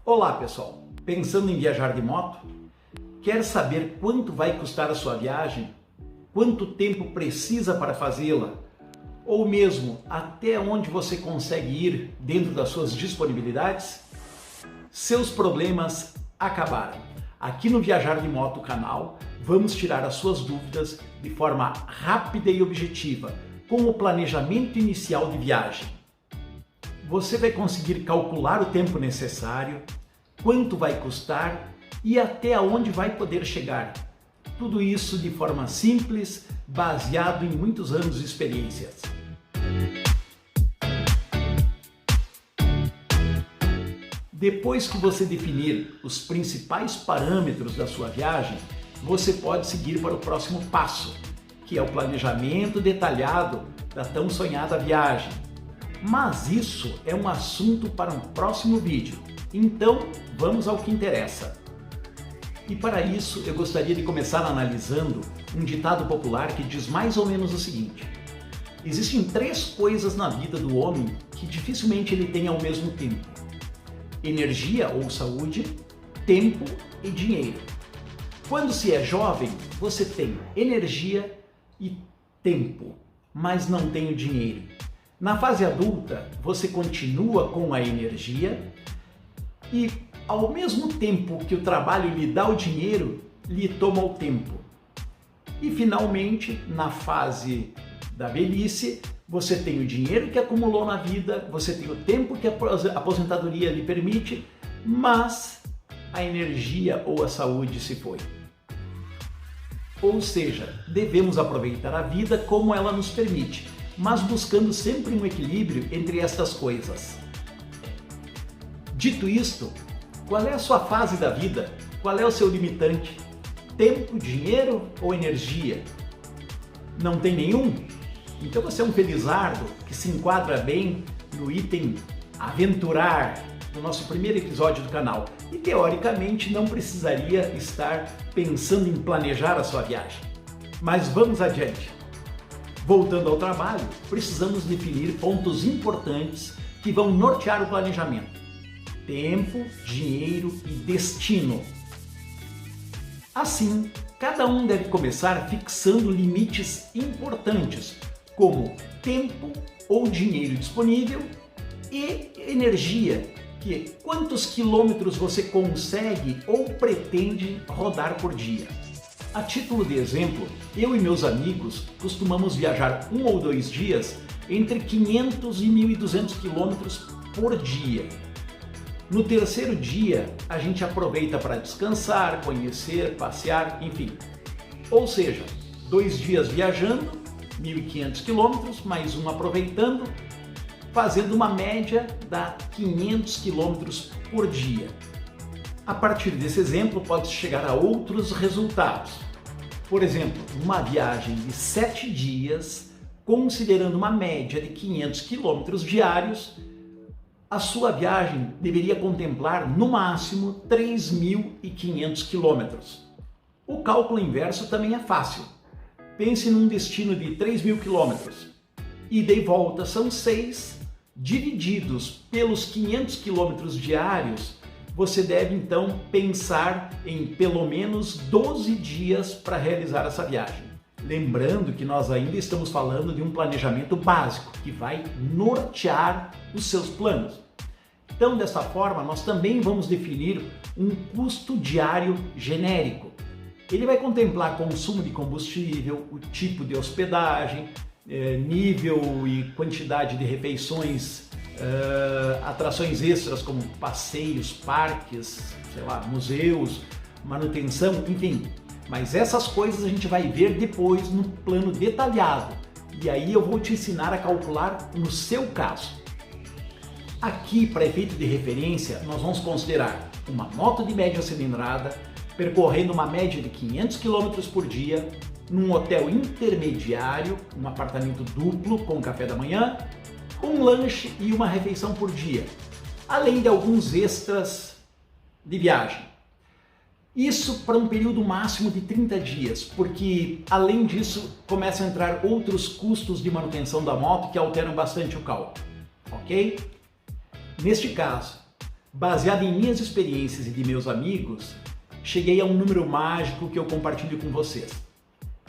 Olá pessoal, pensando em viajar de moto? Quer saber quanto vai custar a sua viagem? Quanto tempo precisa para fazê-la? Ou mesmo até onde você consegue ir dentro das suas disponibilidades? Seus problemas acabaram. Aqui no Viajar de Moto canal, vamos tirar as suas dúvidas de forma rápida e objetiva, com o planejamento inicial de viagem. Você vai conseguir calcular o tempo necessário, quanto vai custar e até onde vai poder chegar. Tudo isso de forma simples, baseado em muitos anos de experiências. Depois que você definir os principais parâmetros da sua viagem, você pode seguir para o próximo passo, que é o planejamento detalhado da tão sonhada viagem. Mas isso é um assunto para um próximo vídeo, então vamos ao que interessa. E para isso eu gostaria de começar analisando um ditado popular que diz mais ou menos o seguinte: existem três coisas na vida do homem que dificilmente ele tem ao mesmo tempo: energia ou saúde, tempo e dinheiro. Quando se é jovem, você tem energia e tempo, mas não tem o dinheiro. Na fase adulta, você continua com a energia e, ao mesmo tempo que o trabalho lhe dá o dinheiro, lhe toma o tempo. E, finalmente, na fase da velhice, você tem o dinheiro que acumulou na vida, você tem o tempo que a aposentadoria lhe permite, mas a energia ou a saúde se foi. Ou seja, devemos aproveitar a vida como ela nos permite, mas buscando sempre um equilíbrio entre estas coisas. Dito isto, qual é a sua fase da vida? Qual é o seu limitante? Tempo, dinheiro ou energia? Não tem nenhum? Então você é um felizardo que se enquadra bem no item aventurar do nosso primeiro episódio do canal e teoricamente não precisaria estar pensando em planejar a sua viagem. Mas vamos adiante. Voltando ao trabalho, precisamos definir pontos importantes que vão nortear o planejamento: tempo, dinheiro e destino. Assim, cada um deve começar fixando limites importantes, como tempo ou dinheiro disponível e energia, que é quantos quilômetros você consegue ou pretende rodar por dia. A título de exemplo, eu e meus amigos costumamos viajar 1 ou 2 dias entre 500 e 1.200 quilômetros por dia. No terceiro dia, a gente aproveita para descansar, conhecer, passear, enfim. Ou seja, 2 dias viajando, 1.500 quilômetros, mais um aproveitando, fazendo uma média de 500 quilômetros por dia. A partir desse exemplo, pode chegar a outros resultados. Por exemplo, uma viagem de 7 dias, considerando uma média de 500 quilômetros diários, a sua viagem deveria contemplar no máximo 3.500 quilômetros. O cálculo inverso também é fácil. Pense num destino de 3.000 quilômetros. Ida e volta são 6, divididos pelos 500 quilômetros diários, você deve então pensar em pelo menos 12 dias para realizar essa viagem. Lembrando que nós ainda estamos falando de um planejamento básico que vai nortear os seus planos. Então, dessa forma, nós também vamos definir um custo diário genérico. Ele vai contemplar consumo de combustível, o tipo de hospedagem, nível e quantidade de refeições, atrações extras como passeios, parques, sei lá, museus, manutenção, enfim. Mas essas coisas a gente vai ver depois no plano detalhado. E aí eu vou te ensinar a calcular no seu caso. Aqui, para efeito de referência, nós vamos considerar uma moto de média cilindrada percorrendo uma média de 500 km por dia, num hotel intermediário, um apartamento duplo com café da manhã, um lanche e uma refeição por dia, além de alguns extras de viagem. Isso para um período máximo de 30 dias, porque além disso começam a entrar outros custos de manutenção da moto que alteram bastante o cálculo, ok? Neste caso, Baseado em minhas experiências e de meus amigos, cheguei a um número mágico que eu compartilho com vocês.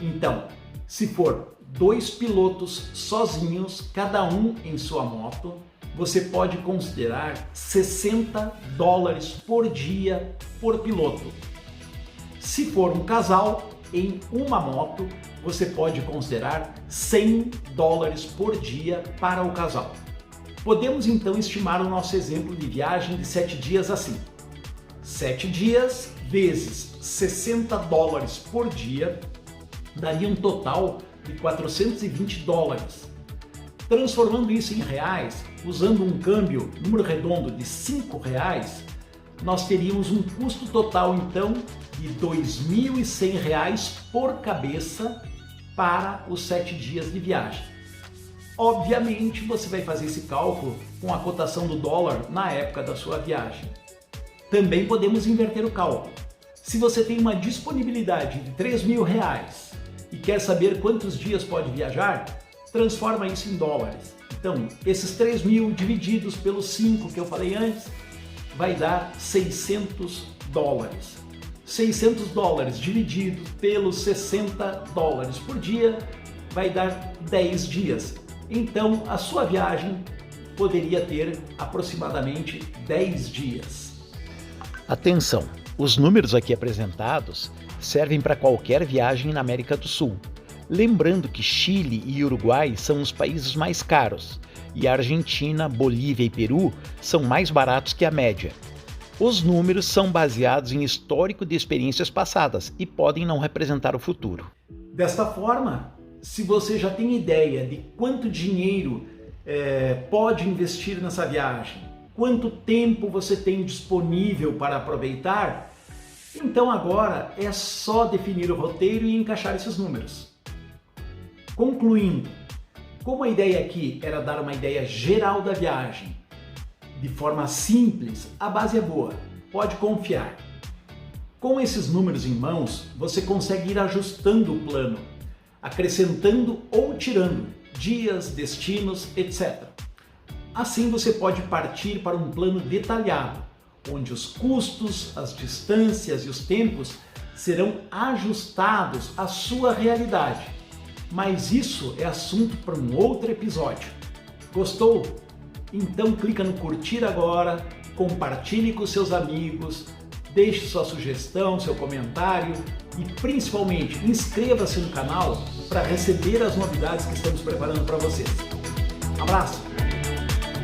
Então, se for 2 pilotos sozinhos, cada um em sua moto, você pode considerar $60 por dia por piloto. Se for um casal em uma moto, você pode considerar $100 por dia para o casal. Podemos então estimar o nosso exemplo de viagem de 7 dias assim: 7 dias vezes $60 por dia daria um total de $420. Transformando isso em reais, usando um câmbio, número redondo, de R$5, nós teríamos um custo total então de R$2.100 por cabeça para os 7 dias de viagem. Obviamente você vai fazer esse cálculo com a cotação do dólar na época da sua viagem. Também podemos inverter o cálculo. Se você tem uma disponibilidade de R$3.000 e quer saber quantos dias pode viajar, transforma isso em dólares. Então, esses 3.000 divididos pelos 5 que eu falei antes, vai dar $600. $600 dividido pelos $60 por dia vai dar 10 dias. Então, a sua viagem poderia ter aproximadamente 10 dias. Atenção! Os números aqui apresentados servem para qualquer viagem na América do Sul. Lembrando que Chile e Uruguai são os países mais caros e a Argentina, Bolívia e Peru são mais baratos que a média. Os números são baseados em histórico de experiências passadas e podem não representar o futuro. Desta forma, se você já tem ideia de quanto dinheiro pode investir nessa viagem, quanto tempo você tem disponível para aproveitar, então agora é só definir o roteiro e encaixar esses números. Concluindo, como a ideia aqui era dar uma ideia geral da viagem, de forma simples, a base é boa, pode confiar. Com esses números em mãos, você consegue ir ajustando o plano, acrescentando ou tirando dias, destinos, etc. Assim você pode partir para um plano detalhado, onde os custos, as distâncias e os tempos serão ajustados à sua realidade. Mas isso é assunto para um outro episódio. Gostou? Então clica no curtir agora, compartilhe com seus amigos, deixe sua sugestão, seu comentário e principalmente inscreva-se no canal para receber as novidades que estamos preparando para vocês. Abraço!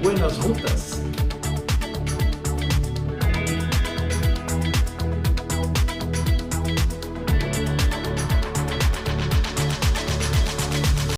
Buenas rutas!